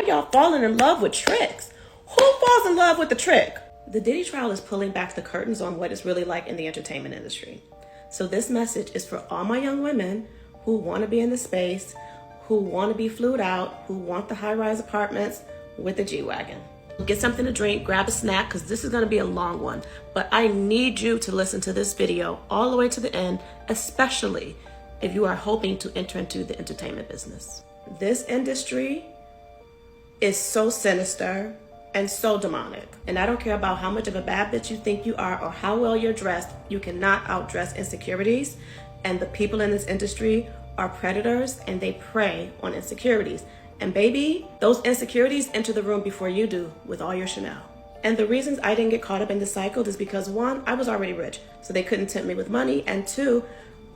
are y'all falling in love with tricks? Who falls in love with the trick? The Diddy trial is pulling back the curtains on what it's really like in the entertainment industry. So this message is for all my young women who want to be in the space, who want to be flued out, who want the high-rise apartments with the G-Wagon. Get something to drink, grab a snack, because this is going to be a long one. But I need you to listen to this video all the way to the end, especially if you are hoping to enter into the entertainment business. This industry is so sinister and so demonic. And I don't care about how much of a bad bitch you think you are or how well you're dressed, you cannot outdress insecurities. And the people in this industry are predators and they prey on insecurities. And baby, those insecurities enter the room before you do with all your Chanel. And the reasons I didn't get caught up in this cycle is because one, I was already rich, so they couldn't tempt me with money. And two,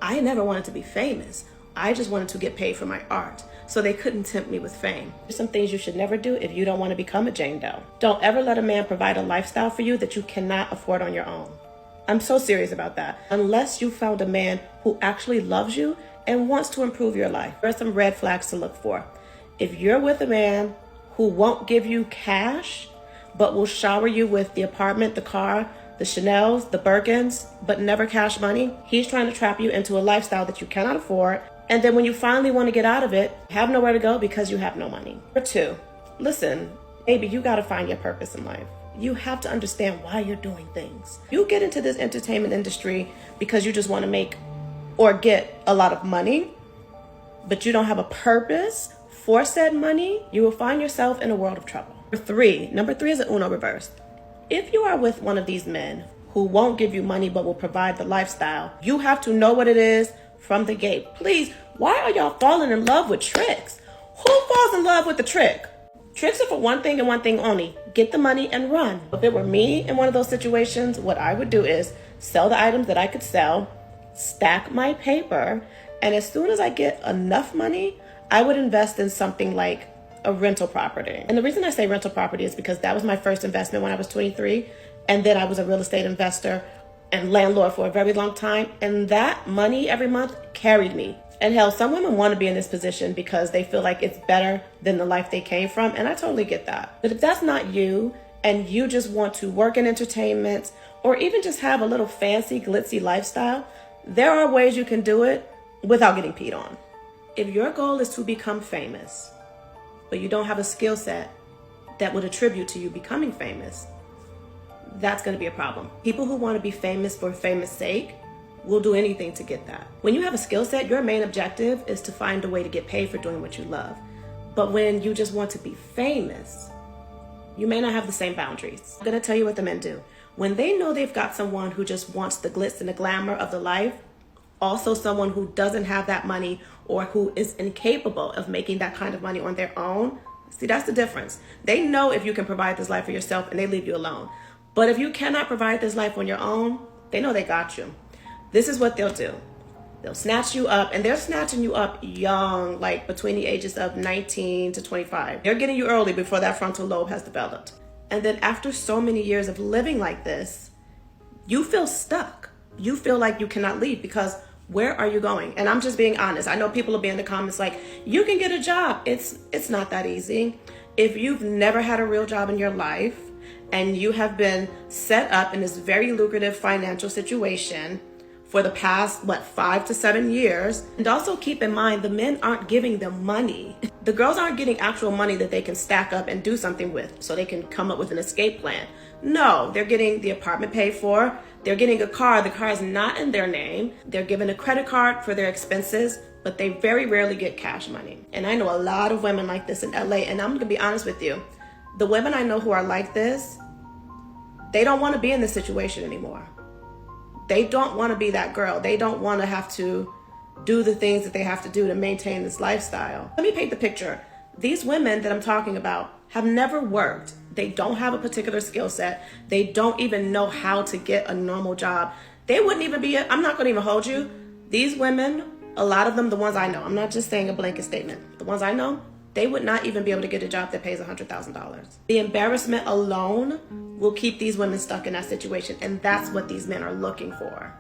I never wanted to be famous. I just wanted to get paid for my art. So they couldn't tempt me with fame. There's some things you should never do if you don't want to become a Jane Doe. Don't ever let a man provide a lifestyle for you that you cannot afford on your own. I'm so serious about that. Unless you found a man who actually loves you and wants to improve your life. There are some red flags to look for. If you're with a man who won't give you cash, but will shower you with the apartment, the car, the Chanels, the Birkins, but never cash money, he's trying to trap you into a lifestyle that you cannot afford. And then when you finally want to get out of it, have nowhere to go because you have no money. Number two, listen, baby, you got to find your purpose in life. You have to understand why you're doing things. You get into this entertainment industry because you just want to make or get a lot of money, but you don't have a purpose for said money, you will find yourself in a world of trouble. Number three is an Uno reverse. If you are with one of these men who won't give you money but will provide the lifestyle, you have to know what it is from the gate. Please, why are y'all falling in love with tricks? Who falls in love with the trick? Tricks are for one thing and one thing only. Get the money and run. If it were me in one of those situations, what I would do is sell the items that I could sell, stack my paper, and as soon as I get enough money, I would invest in something like a rental property. And the reason I say rental property is because that was my first investment when I was 23. And then I was a real estate investor and landlord for a very long time. And that money every month carried me. And hell, some women want to be in this position because they feel like it's better than the life they came from. And I totally get that. But if that's not you and you just want to work in entertainment or even just have a little fancy, glitzy lifestyle, there are ways you can do it without getting peed on. If your goal is to become famous, but you don't have a skill set that would attribute to you becoming famous, that's going to be a problem. People who want to be famous for famous sake will do anything to get that. When you have a skill set, your main objective is to find a way to get paid for doing what you love. But when you just want to be famous, you may not have the same boundaries. I'm going to tell you what the men do. When they know they've got someone who just wants the glitz and the glamour of the life, also someone who doesn't have that money or who is incapable of making that kind of money on their own. See, that's the difference. They know if you can provide this life for yourself and they leave you alone. But if you cannot provide this life on your own, they know they got you. This is what they'll do. They'll snatch you up, and they're snatching you up young, like between the ages of 19 to 25. They're getting you early before that frontal lobe has developed. And then after so many years of living like this, you feel stuck. You feel like you cannot leave because where are you going? And I'm just being honest. I know people will be in the comments like, you can get a job. It's not that easy. If you've never had a real job in your life and you have been set up in this very lucrative financial situation for the past, 5 to 7 years. And also keep in mind, the men aren't giving them money. The girls aren't getting actual money that they can stack up and do something with so they can come up with an escape plan. No, they're getting the apartment paid for. They're getting a car. The car is not in their name. They're given a credit card for their expenses, but they very rarely get cash money. And I know a lot of women like this in LA, and I'm gonna be honest with you. The women I know who are like this, they don't wanna be in this situation anymore. They don't wanna be that girl. They don't wanna have to do the things that they have to do to maintain this lifestyle. Let me paint the picture. These women that I'm talking about have never worked. They don't have a particular skill set. They don't even know how to get a normal job. They wouldn't even be, I'm not gonna even hold you. These women, a lot of them, the ones I know, I'm not just saying a blanket statement. The ones I know, they would not even be able to get a job that pays $100,000. The embarrassment alone will keep these women stuck in that situation, and that's what these men are looking for.